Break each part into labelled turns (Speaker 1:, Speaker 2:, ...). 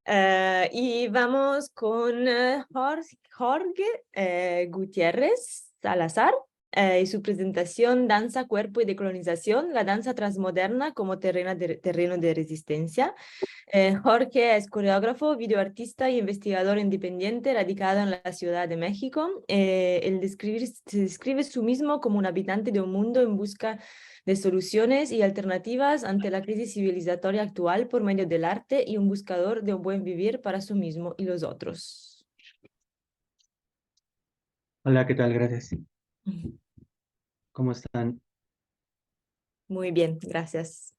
Speaker 1: Y vamos con Jorge Gutiérrez Salazar y su presentación Danza, Cuerpo y Decolonización, la danza transmoderna como terreno de resistencia. Jorge es coreógrafo, videoartista y investigador independiente radicado en la Ciudad de México. Se describe su mismo como un habitante de un mundo en busca de soluciones y alternativas ante la crisis civilizatoria actual por medio del arte y un buscador de un buen vivir para sí mismo y los otros.
Speaker 2: Hola, ¿qué tal? Gracias.
Speaker 1: Ujú.
Speaker 2: ¿Cómo están?
Speaker 1: Muy bien, gracias.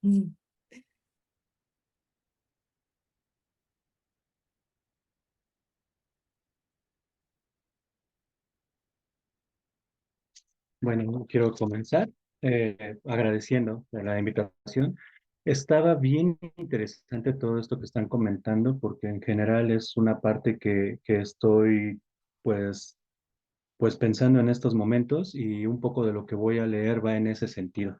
Speaker 2: Bueno, quiero comenzar agradeciendo de la invitación. Estaba bien interesante todo esto que están comentando porque en general es una parte que estoy pues, pues pensando en estos momentos y un poco de lo que voy a leer va en ese sentido.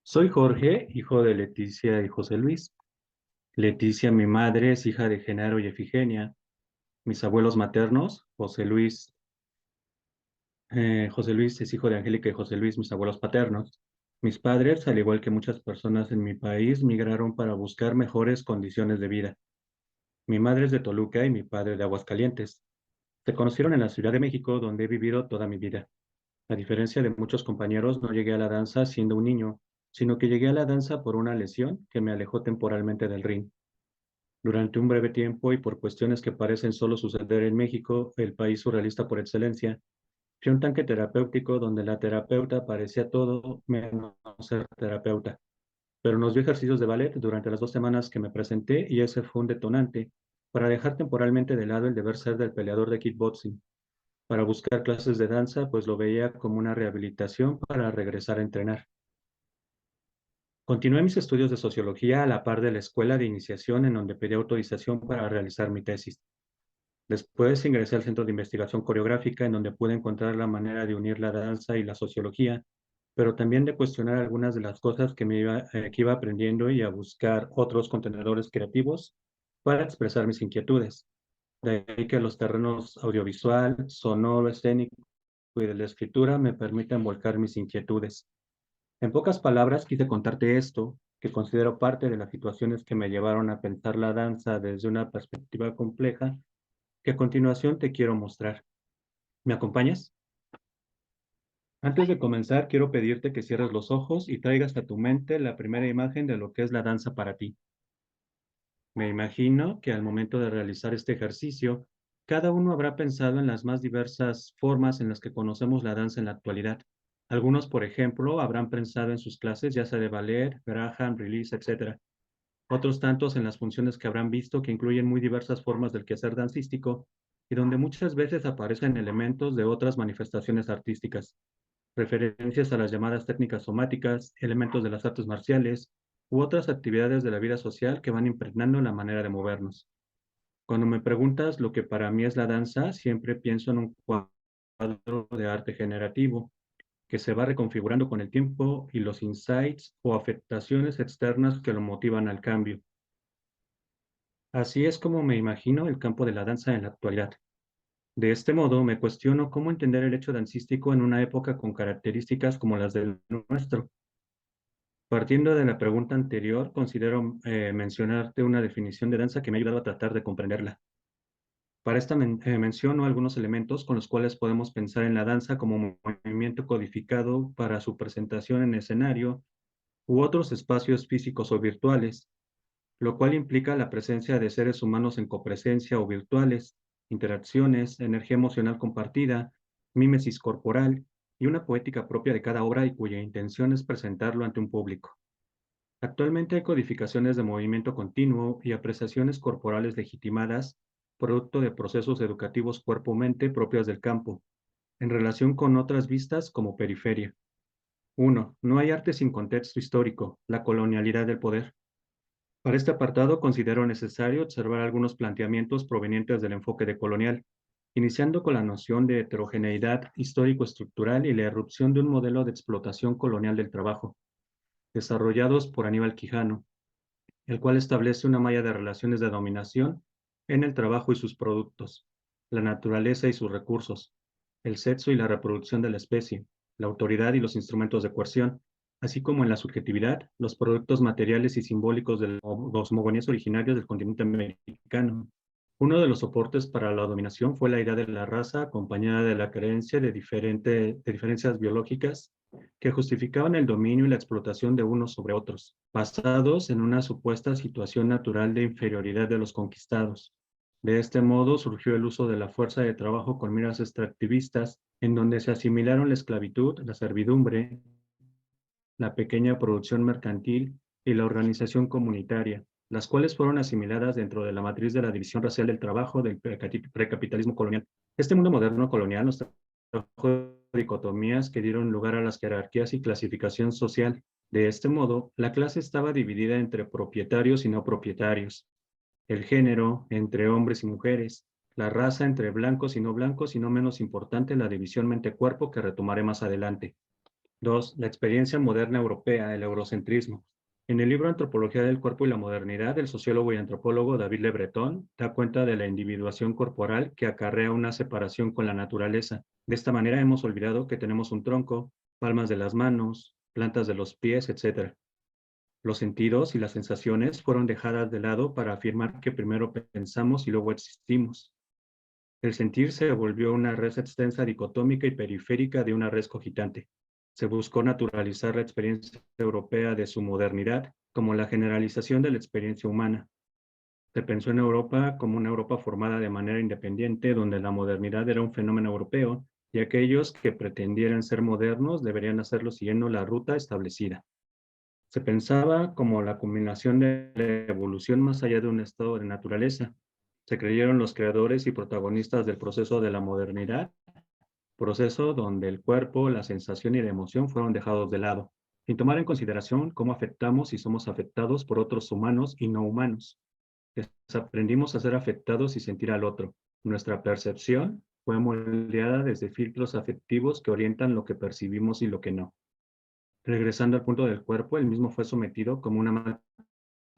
Speaker 2: Soy Jorge, hijo de Leticia y José Luis. Leticia, mi madre, es hija de Genaro y Efigenia. Mis abuelos maternos, José Luis es hijo de Angélica y José Luis, mis abuelos paternos. Mis padres, al igual que muchas personas en mi país, migraron para buscar mejores condiciones de vida. Mi madre es de Toluca y mi padre de Aguascalientes. Se conocieron en la Ciudad de México, donde he vivido toda mi vida. A diferencia de muchos compañeros, no llegué a la danza siendo un niño, sino que llegué a la danza por una lesión que me alejó temporalmente del ring. Durante un breve tiempo y por cuestiones que parecen solo suceder en México, el país surrealista por excelencia, fui un tanque terapéutico donde la terapeuta parecía todo menos ser terapeuta, pero nos dio ejercicios de ballet durante las 2 semanas que me presenté y ese fue un detonante para dejar temporalmente de lado el deber ser del peleador de kickboxing, para buscar clases de danza, pues lo veía como una rehabilitación para regresar a entrenar. Continué mis estudios de sociología a la par de la escuela de iniciación en donde pedí autorización para realizar mi tesis. Después ingresé al Centro de Investigación Coreográfica, en donde pude encontrar la manera de unir la danza y la sociología, pero también de cuestionar algunas de las cosas que iba aprendiendo y a buscar otros contenedores creativos para expresar mis inquietudes. De ahí que los terrenos audiovisual, sonoro, escénico y de la escritura me permiten volcar mis inquietudes. En pocas palabras, quise contarte esto, que considero parte de las situaciones que me llevaron a pensar la danza desde una perspectiva compleja que a continuación te quiero mostrar. ¿Me acompañas? Antes de comenzar, quiero pedirte que cierres los ojos y traigas a tu mente la primera imagen de lo que es la danza para ti. Me imagino que al momento de realizar este ejercicio, cada uno habrá pensado en las más diversas formas en las que conocemos la danza en la actualidad. Algunos, por ejemplo, habrán pensado en sus clases, ya sea de ballet, Graham, release, etc. Otros tantos en las funciones que habrán visto que incluyen muy diversas formas del quehacer dancístico y donde muchas veces aparecen elementos de otras manifestaciones artísticas, referencias a las llamadas técnicas somáticas, elementos de las artes marciales u otras actividades de la vida social que van impregnando la manera de movernos. Cuando me preguntas lo que para mí es la danza, siempre pienso en un cuadro de arte generativo que se va reconfigurando con el tiempo y los insights o afectaciones externas que lo motivan al cambio. Así es como me imagino el campo de la danza en la actualidad. De este modo, me cuestiono cómo entender el hecho dancístico en una época con características como las del nuestro. Partiendo de la pregunta anterior, considero mencionarte una definición de danza que me ha ayudado a tratar de comprenderla. Para esta menciono algunos elementos con los cuales podemos pensar en la danza como movimiento codificado para su presentación en escenario u otros espacios físicos o virtuales, lo cual implica la presencia de seres humanos en copresencia o virtuales, interacciones, energía emocional compartida, mímesis corporal y una poética propia de cada obra y cuya intención es presentarlo ante un público. Actualmente hay codificaciones de movimiento continuo y apreciaciones corporales legitimadas, producto de procesos educativos cuerpo-mente propias del campo, en relación con otras vistas como periferia. 1. No hay arte sin contexto histórico, la colonialidad del poder. Para este apartado considero necesario observar algunos planteamientos provenientes del enfoque decolonial, iniciando con la noción de heterogeneidad histórico-estructural y la irrupción de un modelo de explotación colonial del trabajo, desarrollados por Aníbal Quijano. el cual establece una malla de relaciones de dominación en el trabajo y sus productos, la naturaleza y sus recursos, el sexo y la reproducción de la especie, la autoridad y los instrumentos de coerción, así como en la subjetividad, los productos materiales y simbólicos de los mogoníes originarios del continente americano. Uno de los soportes para la dominación fue la idea de la raza, acompañada de la creencia de diferencias biológicas que justificaban el dominio y la explotación de unos sobre otros, basados en una supuesta situación natural de inferioridad de los conquistados. De este modo surgió el uso de la fuerza de trabajo con miras extractivistas, en donde se asimilaron la esclavitud, la servidumbre, la pequeña producción mercantil y la organización comunitaria, las cuales fueron asimiladas dentro de la matriz de la división racial del trabajo del precapitalismo colonial. Este mundo moderno colonial nos trajo dicotomías que dieron lugar a las jerarquías y clasificación social. De este modo, la clase estaba dividida entre propietarios y no propietarios, el género entre hombres y mujeres, la raza entre blancos y no menos importante la división mente-cuerpo que retomaré más adelante. 2. La experiencia moderna europea, el eurocentrismo. En el libro Antropología del Cuerpo y la Modernidad, el sociólogo y antropólogo David Le Breton da cuenta de la individuación corporal que acarrea una separación con la naturaleza. De esta manera hemos olvidado que tenemos un tronco, palmas de las manos, plantas de los pies, etc. Los sentidos y las sensaciones fueron dejadas de lado para afirmar que primero pensamos y luego existimos. El sentir se volvió una red extensa dicotómica y periférica de una red cogitante. Se buscó naturalizar la experiencia europea de su modernidad como la generalización de la experiencia humana. Se pensó en Europa como una Europa formada de manera independiente, donde la modernidad era un fenómeno europeo y aquellos que pretendieran ser modernos deberían hacerlo siguiendo la ruta establecida. Se pensaba como la culminación de la evolución más allá de un estado de naturaleza. Se creyeron los creadores y protagonistas del proceso de la modernidad, proceso donde el cuerpo, la sensación y la emoción fueron dejados de lado, sin tomar en consideración cómo afectamos y somos afectados por otros humanos y no humanos. Aprendimos a ser afectados y sentir al otro. Nuestra percepción fue moldeada desde filtros afectivos que orientan lo que percibimos y lo que no. Regresando al punto del cuerpo, el mismo fue sometido como una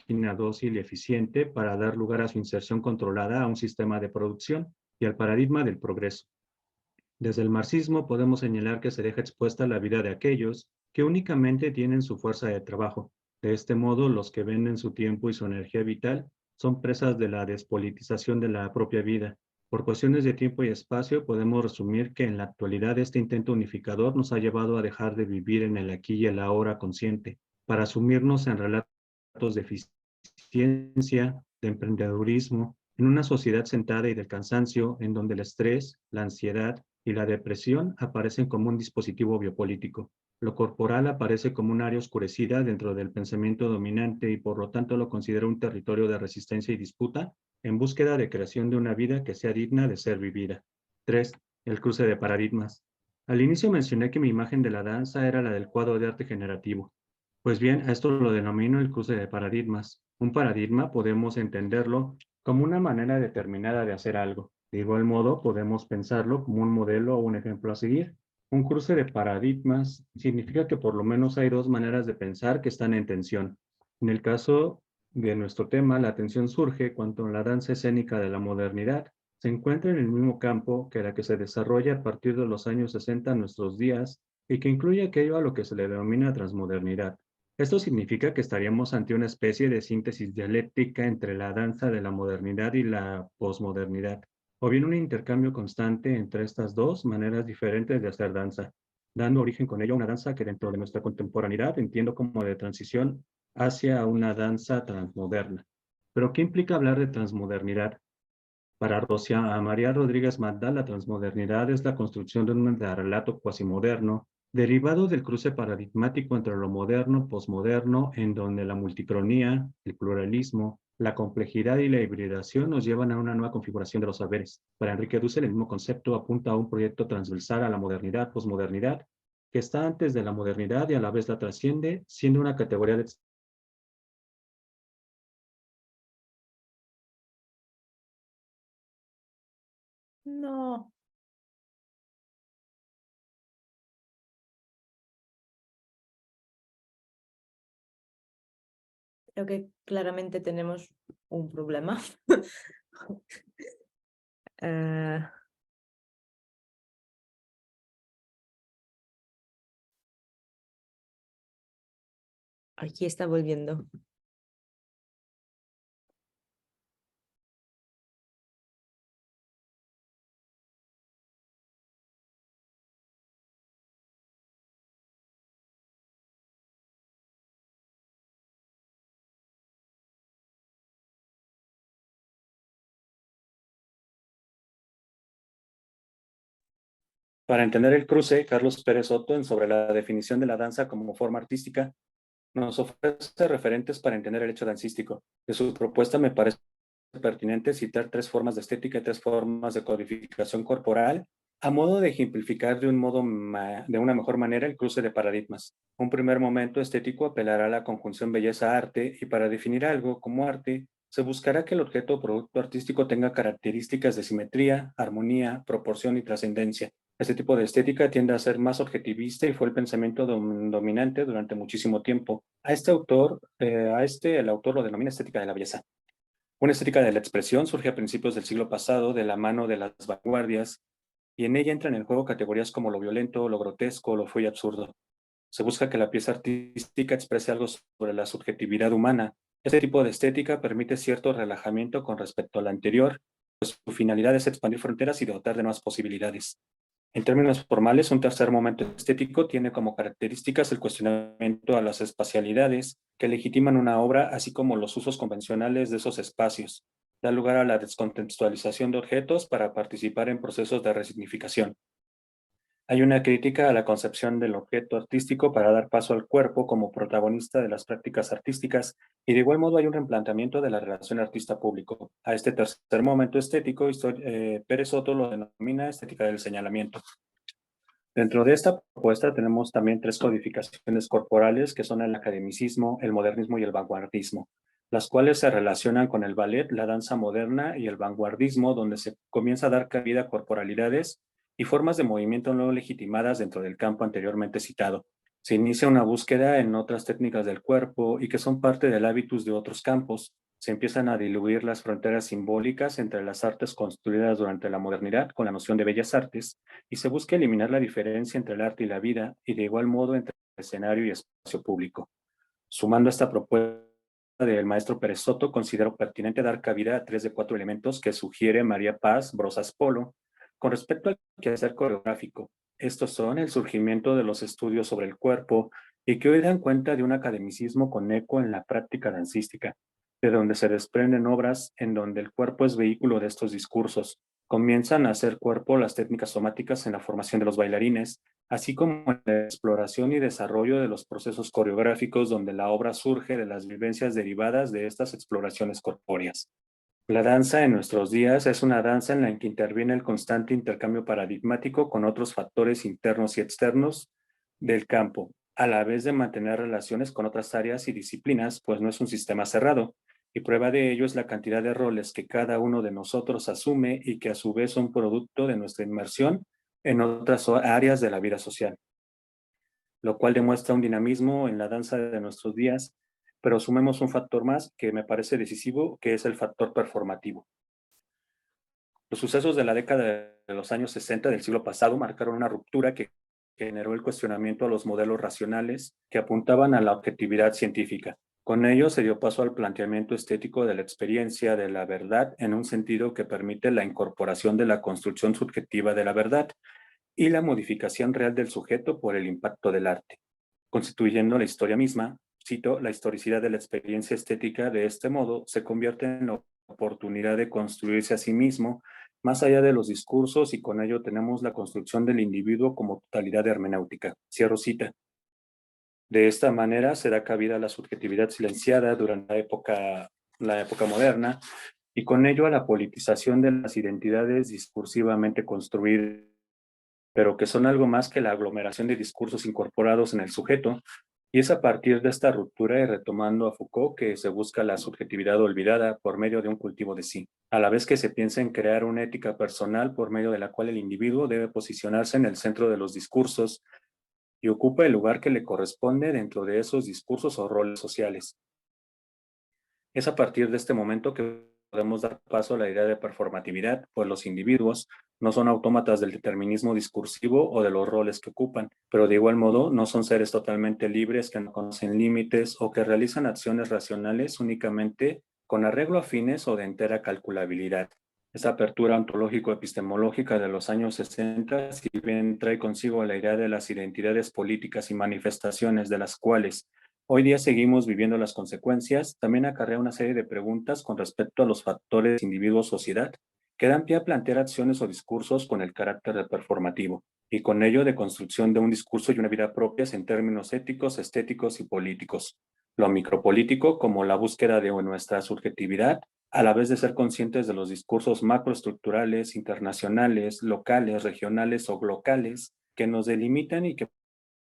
Speaker 2: máquina dócil y eficiente para dar lugar a su inserción controlada a un sistema de producción y al paradigma del progreso. Desde el marxismo podemos señalar que se deja expuesta la vida de aquellos que únicamente tienen su fuerza de trabajo. De este modo, los que venden su tiempo y su energía vital son presas de la despolitización de la propia vida. Por cuestiones de tiempo y espacio, podemos resumir que en la actualidad este intento unificador nos ha llevado a dejar de vivir en el aquí y el ahora consciente, para sumirnos en relatos de eficiencia, de emprendedurismo, en una sociedad sentada y del cansancio, en donde el estrés, la ansiedad y la depresión aparecen como un dispositivo biopolítico. Lo corporal aparece como un área oscurecida dentro del pensamiento dominante y por lo tanto lo considera un territorio de resistencia y disputa en búsqueda de creación de una vida que sea digna de ser vivida. 3. El cruce de paradigmas. Al inicio mencioné que mi imagen de la danza era la del cuadro de arte generativo. Pues bien, a esto lo denomino el cruce de paradigmas. Un paradigma podemos entenderlo como una manera determinada de hacer algo. De igual modo, podemos pensarlo como un modelo o un ejemplo a seguir. Un cruce de paradigmas significa que por lo menos hay dos maneras de pensar que están en tensión. En el caso de nuestro tema, la tensión surge cuando la danza escénica de la modernidad se encuentra en el mismo campo que la que se desarrolla a partir de los años 60 a nuestros días y que incluye aquello a lo que se le denomina transmodernidad. Esto significa que estaríamos ante una especie de síntesis dialéctica entre la danza de la modernidad y la posmodernidad, o bien un intercambio constante entre estas dos maneras diferentes de hacer danza, dando origen con ello a una danza que dentro de nuestra contemporaneidad entiendo como de transición hacia una danza transmoderna. ¿Pero qué implica hablar de transmodernidad? Para Rosia María Rodríguez Magda, la transmodernidad es la construcción de un relato cuasimoderno derivado del cruce paradigmático entre lo moderno, posmoderno, en donde la multicronía, el pluralismo, la complejidad y la hibridación nos llevan a una nueva configuración de los saberes. Para Enrique Dussel, el mismo concepto apunta a un proyecto transversal a la modernidad, posmodernidad, que está antes de la modernidad y a la vez la trasciende, siendo una categoría de...
Speaker 1: No. Creo que claramente tenemos un problema. Eh, Aquí está volviendo.
Speaker 2: Para entender el cruce, Carlos Pérez Soto, en sobre la definición de la danza como forma artística, nos ofrece referentes para entender el hecho dancístico. De su propuesta me parece pertinente citar tres formas de estética y tres formas de codificación corporal, a modo de ejemplificar de una mejor manera el cruce de paradigmas. Un primer momento estético apelará a la conjunción belleza-arte, y para definir algo como arte, se buscará que el objeto o producto artístico tenga características de simetría, armonía, proporción y trascendencia. Este tipo de estética tiende a ser más objetivista y fue el pensamiento dominante durante muchísimo tiempo. El autor lo denomina estética de la belleza. Una estética de la expresión surge a principios del siglo pasado de la mano de las vanguardias, y en ella entran en juego categorías como lo violento, lo grotesco, lo feo y absurdo. Se busca que la pieza artística exprese algo sobre la subjetividad humana. Este tipo de estética permite cierto relajamiento con respecto a la anterior, pues su finalidad es expandir fronteras y dotar de nuevas posibilidades. En términos formales, un tercer momento estético tiene como características el cuestionamiento a las espacialidades que legitiman una obra, así como los usos convencionales de esos espacios. Da lugar a la descontextualización de objetos para participar en procesos de resignificación. Hay una crítica a la concepción del objeto artístico para dar paso al cuerpo como protagonista de las prácticas artísticas, y de igual modo hay un replanteamiento de la relación artista-público. A este tercer momento estético, Pérez Soto lo denomina estética del señalamiento. Dentro de esta propuesta tenemos también tres codificaciones corporales que son el academicismo, el modernismo y el vanguardismo, las cuales se relacionan con el ballet, la danza moderna y el vanguardismo, donde se comienza a dar cabida a corporalidades y formas de movimiento no legitimadas dentro del campo anteriormente citado. Se inicia una búsqueda en otras técnicas del cuerpo y que son parte del hábitus de otros campos. Se empiezan a diluir las fronteras simbólicas entre las artes construidas durante la modernidad con la noción de bellas artes, y se busca eliminar la diferencia entre el arte y la vida, y de igual modo entre escenario y espacio público. Sumando a esta propuesta del maestro Pérez Soto, considero pertinente dar cabida a tres de cuatro elementos que sugiere María Paz Brosas Polo con respecto al quehacer coreográfico. Estos son el surgimiento de los estudios sobre el cuerpo, y que hoy dan cuenta de un academicismo con eco en la práctica dancística, de donde se desprenden obras en donde el cuerpo es vehículo de estos discursos. Comienzan a hacer cuerpo las técnicas somáticas en la formación de los bailarines, así como en la exploración y desarrollo de los procesos coreográficos, donde la obra surge de las vivencias derivadas de estas exploraciones corpóreas. La danza en nuestros días es una danza en la que interviene el constante intercambio paradigmático con otros factores internos y externos del campo, a la vez de mantener relaciones con otras áreas y disciplinas, pues no es un sistema cerrado, y prueba de ello es la cantidad de roles que cada uno de nosotros asume y que a su vez son producto de nuestra inmersión en otras áreas de la vida social, lo cual demuestra un dinamismo en la danza de nuestros días, pero sumemos un factor más que me parece decisivo, que es el factor performativo. Los sucesos de la década de los años 60 del siglo pasado marcaron una ruptura que generó el cuestionamiento a los modelos racionales que apuntaban a la objetividad científica. Con ello se dio paso al planteamiento estético de la experiencia de la verdad, en un sentido que permite la incorporación de la construcción subjetiva de la verdad y la modificación real del sujeto por el impacto del arte, constituyendo la historia misma. Cito: la historicidad de la experiencia estética de este modo se convierte en la oportunidad de construirse a sí mismo más allá de los discursos, y con ello tenemos la construcción del individuo como totalidad hermenéutica. Cierro cita. De esta manera se da cabida a la subjetividad silenciada durante la época moderna, y con ello a la politización de las identidades discursivamente construidas, pero que son algo más que la aglomeración de discursos incorporados en el sujeto. Y es a partir de esta ruptura, y retomando a Foucault, que se busca la subjetividad olvidada por medio de un cultivo de sí, a la vez que se piensa en crear una ética personal por medio de la cual el individuo debe posicionarse en el centro de los discursos y ocupa el lugar que le corresponde dentro de esos discursos o roles sociales. Es a partir de este momento que podemos dar paso a la idea de performatividad, pues los individuos no son autómatas del determinismo discursivo o de los roles que ocupan, pero de igual modo no son seres totalmente libres que no conocen límites o que realizan acciones racionales únicamente con arreglo a fines o de entera calculabilidad. Esa apertura ontológico-epistemológica de los años 60, si bien trae consigo la idea de las identidades políticas y manifestaciones de las cuales hoy día seguimos viviendo las consecuencias, también acarrea una serie de preguntas con respecto a los factores individuo-sociedad que dan pie a plantear acciones o discursos con el carácter de performativo y con ello de construcción de un discurso y una vida propias en términos éticos, estéticos y políticos. Lo micropolítico como la búsqueda de nuestra subjetividad, a la vez de ser conscientes de los discursos macroestructurales, internacionales, locales, regionales o locales que nos delimitan y que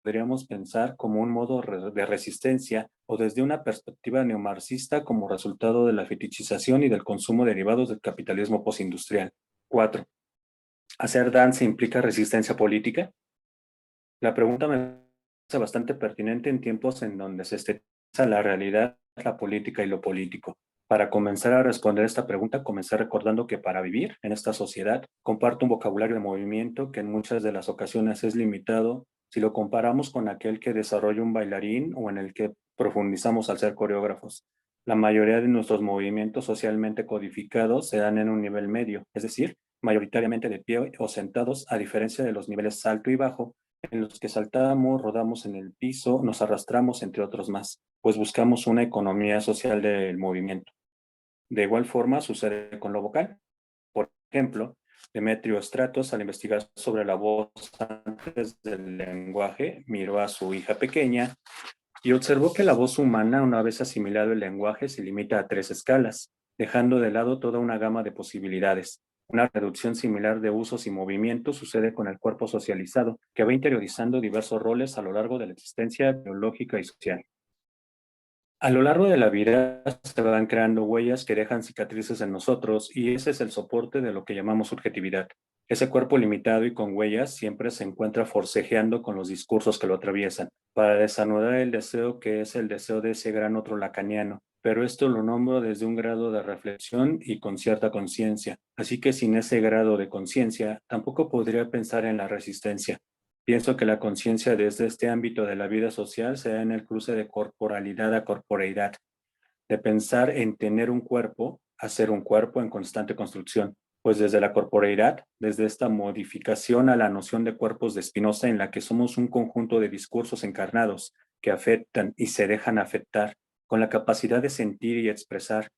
Speaker 2: podríamos pensar como un modo de resistencia o desde una perspectiva neomarxista como resultado de la fetichización y del consumo derivados del capitalismo postindustrial. 4. ¿Hacer danza implica resistencia política? La pregunta me parece bastante pertinente en tiempos en donde se estetiza la realidad, la política y lo político. Para comenzar a responder esta pregunta, comencé recordando que para vivir en esta sociedad comparto un vocabulario de movimiento que en muchas de las ocasiones es limitado si lo comparamos con aquel que desarrolla un bailarín o en el que profundizamos al ser coreógrafos. La mayoría de nuestros movimientos socialmente codificados se dan en un nivel medio, es decir, mayoritariamente de pie o sentados, a diferencia de los niveles alto y bajo, en los que saltamos, rodamos en el piso, nos arrastramos, entre otros más, pues buscamos una economía social del movimiento. De igual forma sucede con lo vocal. Por ejemplo, Demetrio Stratos, al investigar sobre la voz antes del lenguaje, miró a su hija pequeña y observó que la voz humana, una vez asimilado el lenguaje, se limita a 3 escalas, dejando de lado toda una gama de posibilidades. Una reducción similar de usos y movimientos sucede con el cuerpo socializado, que va interiorizando diversos roles a lo largo de la existencia biológica y social. A lo largo de la vida se van creando huellas que dejan cicatrices en nosotros y ese es el soporte de lo que llamamos subjetividad. Ese cuerpo limitado y con huellas siempre se encuentra forcejeando con los discursos que lo atraviesan, para desanudar el deseo que es el deseo de ese gran otro lacaniano. Pero esto lo nombro desde un grado de reflexión y con cierta conciencia. Así que sin ese grado de conciencia, tampoco podría pensar en la resistencia. Pienso que la conciencia desde este ámbito de la vida social se da en el cruce de corporalidad a corporeidad, de pensar en tener un cuerpo a ser un cuerpo en constante construcción, pues desde la corporeidad, desde esta modificación a la noción de cuerpos de Spinoza en la que somos un conjunto de discursos encarnados que afectan y se dejan afectar, con la capacidad de sentir y expresar,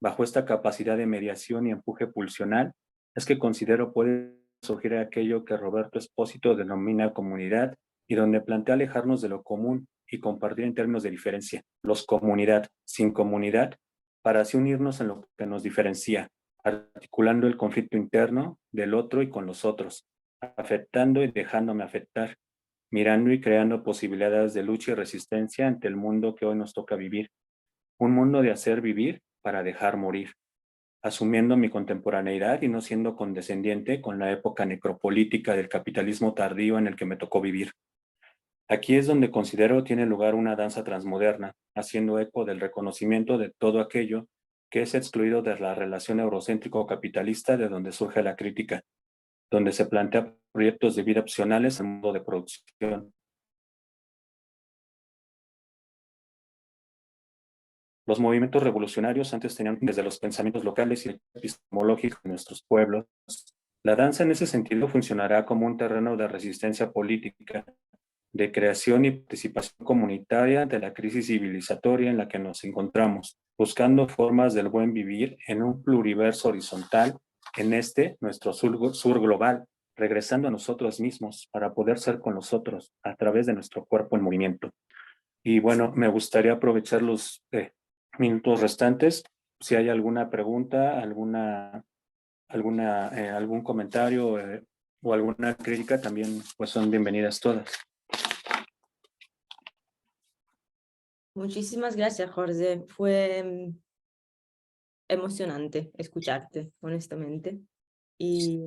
Speaker 2: bajo esta capacidad de mediación y empuje pulsional, es que considero puede surgir aquello que Roberto Espósito denomina comunidad y donde plantea alejarnos de lo común y compartir en términos de diferencia, los comunidad, sin comunidad, para así unirnos en lo que nos diferencia, articulando el conflicto interno del otro y con los otros, afectando y dejándome afectar, mirando y creando posibilidades de lucha y resistencia ante el mundo que hoy nos toca vivir, un mundo de hacer vivir para dejar morir, asumiendo mi contemporaneidad y no siendo condescendiente con la época necropolítica del capitalismo tardío en el que me tocó vivir. Aquí es donde considero tiene lugar una danza transmoderna, haciendo eco del reconocimiento de todo aquello que es excluido de la relación eurocéntrico-capitalista de donde surge la crítica, donde se plantea proyectos de vida opcionales en modo de producción. Los movimientos revolucionarios antes tenían desde los pensamientos locales y epistemológicos de nuestros pueblos. La danza en ese sentido funcionará como un terreno de resistencia política, de creación y participación comunitaria ante la crisis civilizatoria en la que nos encontramos, buscando formas del buen vivir en un pluriverso horizontal, en este, nuestro sur global, regresando a nosotros mismos para poder ser con los otros a través de nuestro cuerpo en movimiento. Y bueno, me gustaría aprovechar los minutos restantes. Si hay alguna pregunta, algún comentario o alguna crítica, también pues son bienvenidas todas.
Speaker 1: Muchísimas gracias, Jorge. Fue emocionante escucharte, honestamente. Y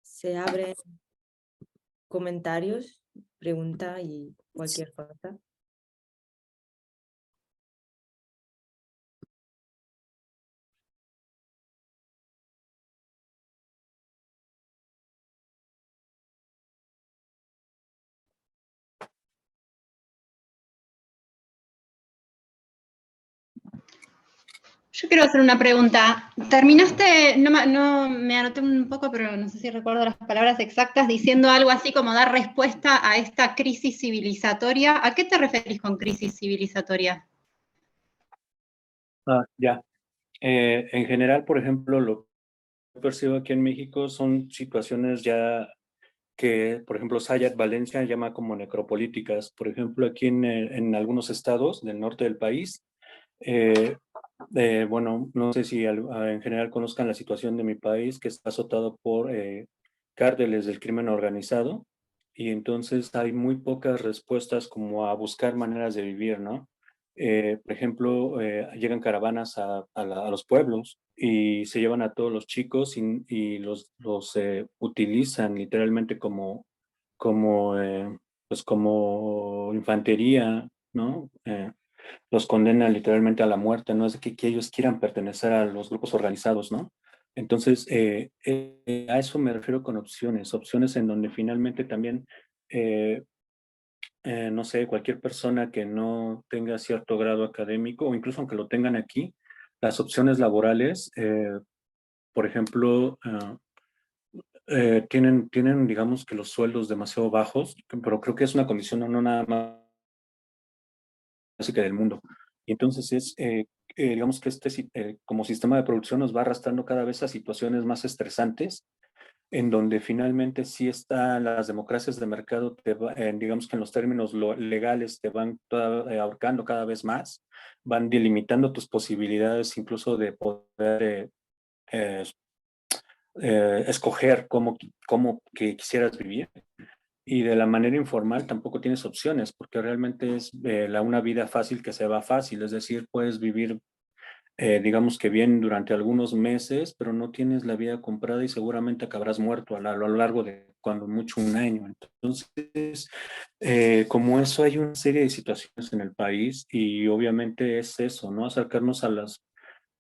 Speaker 1: se abren comentarios, pregunta y cualquier cosa.
Speaker 3: Yo quiero hacer una pregunta. Terminaste, no me anoté un poco, pero no sé si recuerdo las palabras exactas, diciendo algo así como dar respuesta a esta crisis civilizatoria. ¿A qué te referís con crisis civilizatoria?
Speaker 2: Ya. En general, por ejemplo, lo que percibo aquí en México son situaciones ya que, por ejemplo, Sayat Valencia llama como necropolíticas. Por ejemplo, aquí en algunos estados del norte del país, eh, bueno, no sé si en general conozcan la situación de mi país, que está azotado por cárteles del crimen organizado, y entonces hay muy pocas respuestas como a buscar maneras de vivir, ¿no? Por ejemplo, llegan caravanas a los pueblos y se llevan a todos los chicos y los utilizan literalmente pues como infantería, ¿no? Los condena literalmente a la muerte, no es de que ellos quieran pertenecer a los grupos organizados, ¿no? Entonces, a eso me refiero con opciones, opciones en donde finalmente también, eh, no sé, cualquier persona que no tenga cierto grado académico, o incluso aunque lo tengan aquí, las opciones laborales, por ejemplo, tienen, digamos que los sueldos demasiado bajos, pero creo que es una condición no nada más básica del mundo. Y entonces digamos que como sistema de producción nos va arrastrando cada vez a situaciones más estresantes, en donde finalmente sí están las democracias de mercado, digamos que en los términos legales te van ahorcando cada vez más, van delimitando tus posibilidades incluso de poder eh, escoger cómo que quisieras vivir. Y de la manera informal tampoco tienes opciones, porque realmente es una vida fácil que se va fácil, es decir, puedes vivir, digamos que bien durante algunos meses, pero no tienes la vida comprada y seguramente acabarás muerto a lo largo de cuando mucho un año. Entonces, como eso hay una serie de situaciones en el país y obviamente es eso, ¿no? Acercarnos a las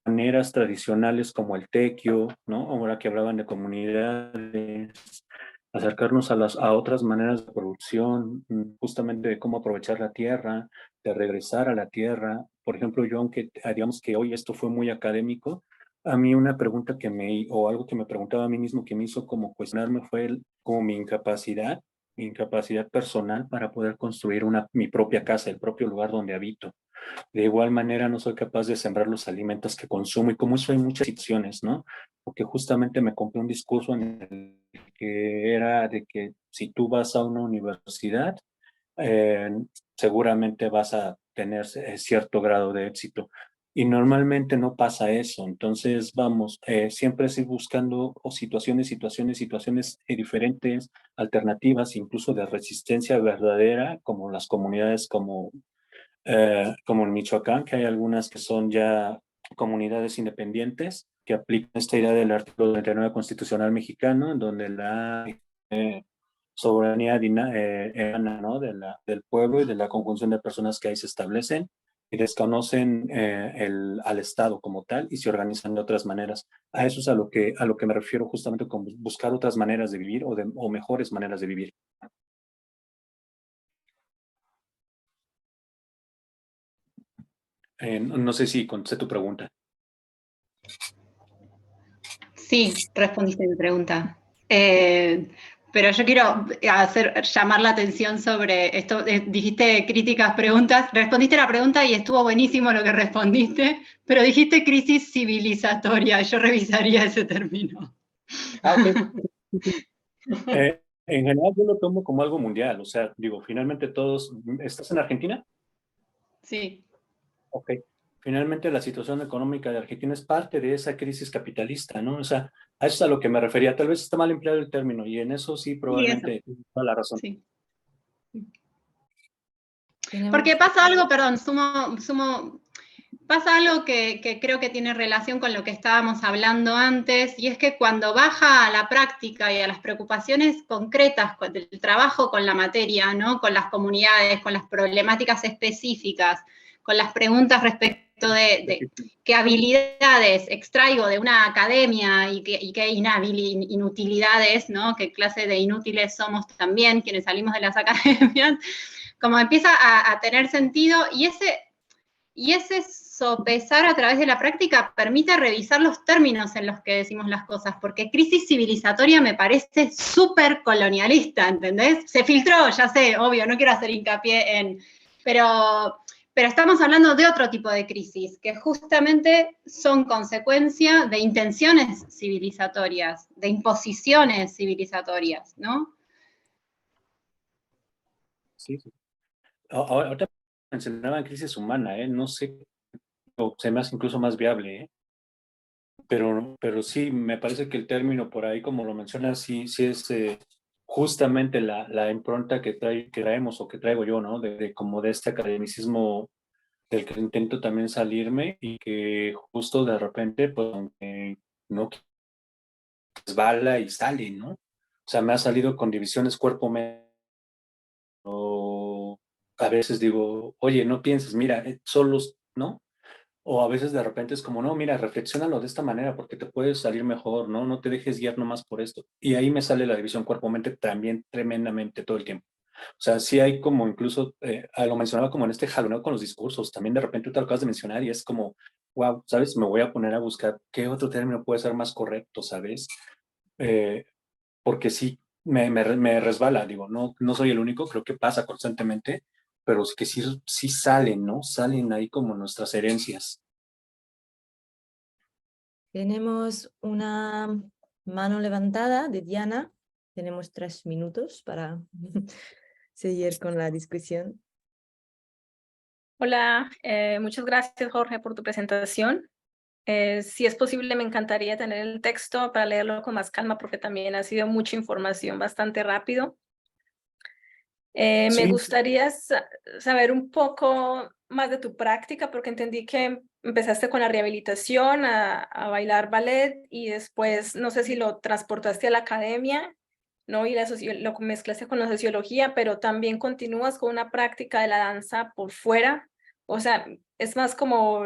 Speaker 2: maneras tradicionales como el tequio, ¿no? Ahora que hablaban de comunidades, acercarnos a otras maneras de producción, justamente de cómo aprovechar la tierra, de regresar a la tierra. Por ejemplo, yo, aunque digamos que hoy esto fue muy académico, a mí una pregunta o algo que me preguntaba a mí mismo que me hizo como cuestionarme fue como mi incapacidad personal para poder construir mi propia casa, el propio lugar donde habito. De igual manera, no soy capaz de sembrar los alimentos que consumo y como eso hay muchas situaciones, ¿no? Porque justamente me compré un discurso en el que era de que si tú vas a una universidad, eh, seguramente vas a tener cierto grado de éxito. Y normalmente no pasa eso. Entonces, vamos, siempre es ir buscando situaciones diferentes, alternativas, incluso de resistencia verdadera, como las comunidades como en Michoacán, que hay algunas que son ya comunidades independientes que aplican esta idea del artículo 39 constitucional mexicano, en donde la soberanía emana, ¿no? del pueblo y de la conjunción de personas que ahí se establecen y desconocen al Estado como tal y se organizan de otras maneras. A eso es a lo que me refiero justamente con buscar otras maneras de vivir o mejores maneras de vivir. No sé si contesté tu pregunta.
Speaker 3: Sí, respondiste mi pregunta. Pero yo quiero llamar la atención sobre esto. Dijiste críticas, preguntas. Respondiste la pregunta y estuvo buenísimo lo que respondiste, pero dijiste crisis civilizatoria. Yo revisaría ese término.
Speaker 2: En general yo lo tomo como algo mundial, o sea, digo, finalmente ¿estás en Argentina?
Speaker 3: Sí.
Speaker 2: Ok. Finalmente la situación económica de Argentina es parte de esa crisis capitalista, ¿no? O sea, a eso es a lo que me refería. Tal vez está mal empleado el término y en eso sí
Speaker 3: Y eso.
Speaker 2: probablemente toda la razón.
Speaker 3: Sí. Porque pasa algo, perdón, pasa algo que creo que tiene relación con lo que estábamos hablando antes, y es que cuando baja a la práctica y a las preocupaciones concretas del trabajo con la materia, ¿no? Con las comunidades, con las problemáticas específicas, con las preguntas respecto de qué habilidades extraigo de una academia y qué inutilidades, ¿no? Qué clase de inútiles somos también quienes salimos de las academias, como empieza a tener sentido, y ese sopesar a través de la práctica permite revisar los términos en los que decimos las cosas, porque crisis civilizatoria me parece súper colonialista, ¿entendés? Se filtró, ya sé, obvio, no quiero hacer hincapié en, pero estamos hablando de otro tipo de crisis, que justamente son consecuencia de intenciones civilizatorias, de imposiciones civilizatorias, ¿no?
Speaker 2: Sí, sí. Ahorita mencionaban crisis humana, no sé, o se me hace incluso más viable, pero sí, me parece que el término por ahí, como lo mencionas, sí es justamente la impronta que traemos o que traigo yo, ¿no? Como de este academicismo del que intento también salirme y que justo de repente, pues, aunque no resbala y sale, ¿no? O sea, me ha salido con divisiones cuerpo-mente. O a veces digo, oye, no pienses, mira, solos, ¿no? O a veces de repente es como, no, mira, reflexiónalo de esta manera porque te puedes salir mejor, ¿no? No te dejes guiar nomás por esto. Y ahí me sale la división cuerpo-mente también tremendamente todo el tiempo. O sea, sí hay como incluso, lo mencionaba como en este jaloneo con los discursos, también de repente te lo acabas de mencionar y es como, wow, ¿sabes? Me voy a poner a buscar qué otro término puede ser más correcto, ¿sabes? Eh, Porque sí, me resbala, digo, no soy el único, creo que pasa constantemente, pero es que sí salen, ¿no? Salen ahí como nuestras herencias.
Speaker 1: Tenemos una mano levantada de Diana. Tenemos 3 minutos para seguir con la discusión.
Speaker 4: Hola, muchas gracias Jorge por tu presentación. Si es posible, me encantaría tener el texto para leerlo con más calma porque también ha sido mucha información bastante rápido. Me
Speaker 2: Sí,
Speaker 4: gustaría saber un poco más de tu práctica porque entendí que empezaste con la rehabilitación a bailar ballet y después no sé si lo transportaste a la academia, ¿no? Y lo mezclaste con la sociología, pero también continúas con una práctica de la danza por fuera. O sea, es más como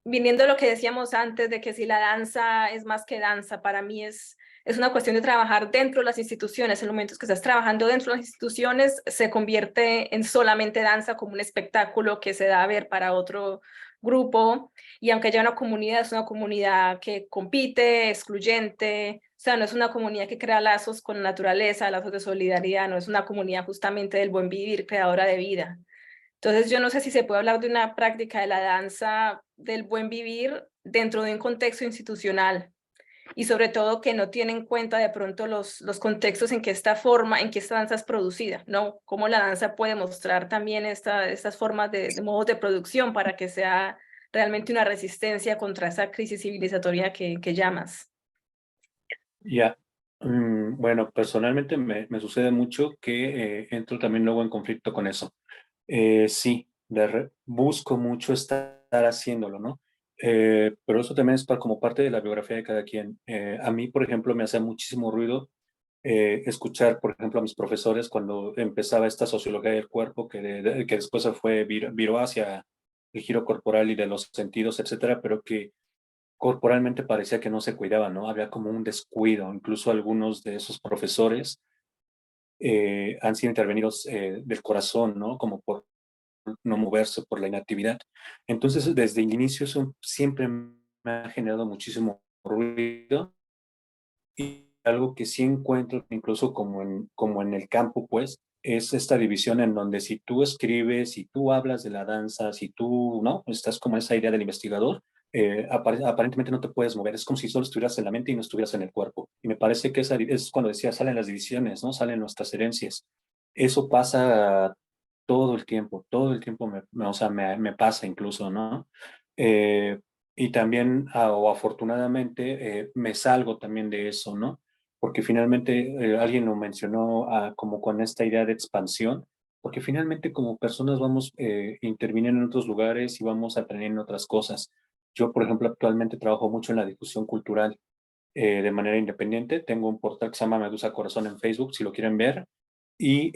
Speaker 4: viniendo de lo que decíamos antes, de que si la danza es más que danza, para mí es una cuestión de trabajar dentro de las instituciones. En los momentos que estás trabajando dentro de las instituciones, se convierte en solamente danza como un espectáculo que se da a ver para otro grupo. Y aunque haya una comunidad, es una comunidad que compite, excluyente. O sea, no es una comunidad que crea lazos con la naturaleza, lazos de solidaridad, no es una comunidad justamente del buen vivir, creadora de vida. Entonces, yo no sé si se puede hablar de una práctica de la danza del buen vivir dentro de un contexto institucional y sobre todo que no tiene en cuenta de pronto los contextos en que en que esta danza es producida, ¿no? Cómo la danza puede mostrar también estas formas de modos de producción para que sea realmente una resistencia contra esa crisis civilizatoria que llamas.
Speaker 2: ya. Bueno, personalmente me sucede mucho que entro también luego en conflicto con eso. Sí, busco mucho estar haciéndolo, ¿no? Pero eso también es como parte de la biografía de cada quien. A mí, por ejemplo, me hacía muchísimo ruido escuchar, por ejemplo, a mis profesores cuando empezaba esta sociología del cuerpo, que después se viró hacia el giro corporal y de los sentidos, etcétera, pero que corporalmente parecía que no se cuidaban, ¿no? Había como un descuido. Incluso algunos de esos profesores han sido intervenidos del corazón, ¿no? Como por no moverse, por la inactividad. Entonces, desde el inicio eso siempre me ha generado muchísimo ruido y algo que sí encuentro incluso como en el campo, pues, es esta división en donde si tú escribes, si tú hablas de la danza, si tú, ¿no? Estás como esa idea del investigador, aparentemente no te puedes mover, es como si solo estuvieras en la mente y no estuvieras en el cuerpo. Y me parece que es cuando decía, salen las divisiones, ¿no? Salen nuestras herencias. Eso pasa todo el tiempo o sea, me pasa incluso, ¿no? Eh, y también, o afortunadamente, me salgo también de eso, ¿no? Porque finalmente alguien lo mencionó como con esta idea de expansión, porque finalmente como personas vamos interviniendo en otros lugares y vamos aprendiendo otras cosas. Yo, por ejemplo, actualmente trabajo mucho en la difusión cultural de manera independiente. Tengo un portal que se llama Medusa Corazón en Facebook, si lo quieren ver. Y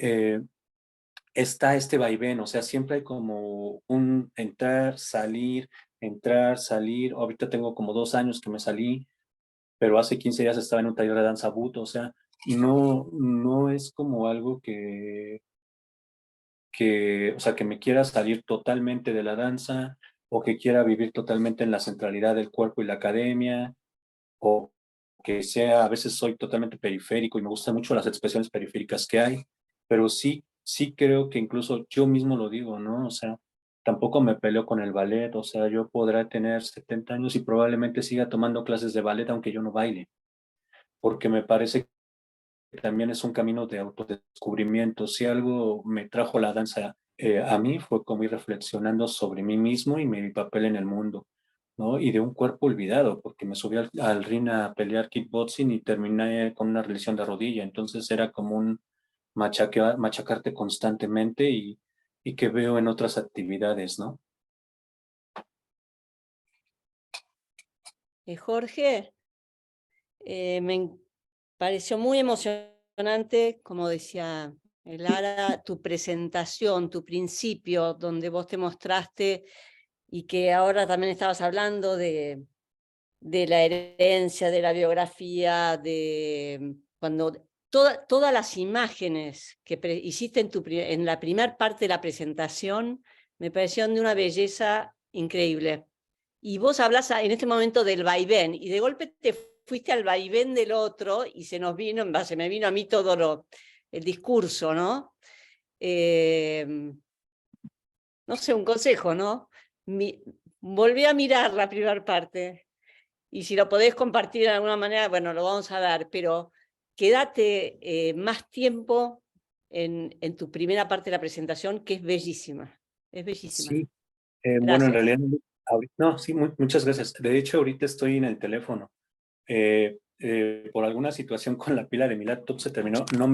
Speaker 2: está este vaivén, o sea, siempre hay como un entrar, salir. Ahorita tengo como 2 años que me salí, pero hace 15 días estaba en un taller de danza buto, o sea, no es como algo o sea, que me quiera salir totalmente de la danza, o que quiera vivir totalmente en la centralidad del cuerpo y la academia, o que sea, a veces soy totalmente periférico y me gustan mucho las expresiones periféricas que hay, pero sí creo que incluso yo mismo lo digo, ¿no? O sea, tampoco me peleo con el ballet, o sea, yo podré tener 70 años y probablemente siga tomando clases de ballet aunque yo no baile, porque me parece que también es un camino de autodescubrimiento. Si algo me trajo la danza a mí fue como ir reflexionando sobre mí mismo y mi papel en el mundo, ¿no? Y de un cuerpo olvidado, porque me subí al ring a pelear kickboxing y terminé con una lesión de rodilla. Entonces era como un machacarte constantemente y que veo en otras actividades, ¿no?
Speaker 5: Jorge, pareció muy emocionante, como decía Lara, tu presentación, tu principio, donde vos te mostraste y que ahora también estabas hablando de la herencia, de la biografía, de cuando todas las imágenes que hiciste en la primera parte de la presentación me parecieron de una belleza increíble. Y vos hablas en este momento del vaivén, y de golpe te fuiste al vaivén del otro, y se me vino a mí todo el discurso, ¿no? No sé, un consejo, ¿no? Volví a mirar la primera parte, y si lo podés compartir de alguna manera, bueno, lo vamos a dar, pero quédate más tiempo en tu primera parte de la presentación, que es bellísima. Es bellísima.
Speaker 2: Sí, bueno, en realidad, no, sí, muchas gracias. De hecho, ahorita estoy en el teléfono. Por alguna situación con la pila de mi laptop se terminó, no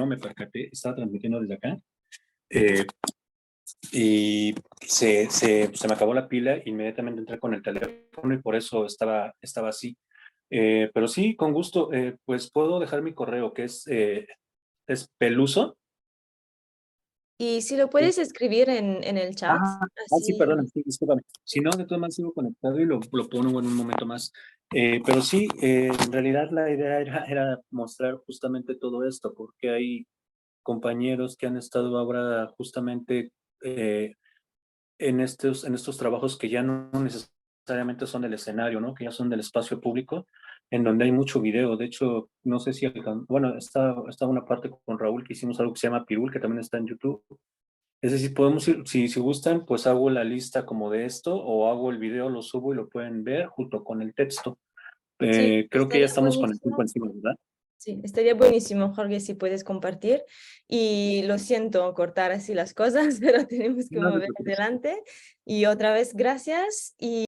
Speaker 2: me percaté, estaba transmitiendo desde acá, y se me acabó la pila, inmediatamente entré con el teléfono y por eso estaba así. Pero sí, con gusto, pues puedo dejar mi correo, que es Peluso.
Speaker 1: Y si lo puedes escribir en el chat,
Speaker 2: Sí,
Speaker 1: así.
Speaker 2: perdón, sí, discúlpame. Si no, de todas maneras sigo conectado y lo pongo en un momento más. Pero sí, en realidad la idea era mostrar justamente todo esto, porque hay compañeros que han estado ahora justamente en estos trabajos que ya no necesariamente son del escenario, ¿no? Que ya son del espacio público, en donde hay mucho video. De hecho, no sé si, bueno, está una parte con Raúl que hicimos algo que se llama Pirul, que también está en YouTube. Es decir, podemos ir, si gustan, pues hago la lista como de esto, o hago el video, lo subo y lo pueden ver junto con el texto.
Speaker 1: Sí,
Speaker 2: Creo que ya
Speaker 1: estaría
Speaker 2: estamos con el tiempo
Speaker 1: buenísimo.
Speaker 2: encima, ¿verdad?
Speaker 1: Sí, estaría buenísimo, Jorge, si puedes compartir. Y lo siento cortar así las cosas, pero tenemos que
Speaker 2: No te
Speaker 1: mover
Speaker 2: preocupes.
Speaker 1: adelante. Y otra vez, gracias. Y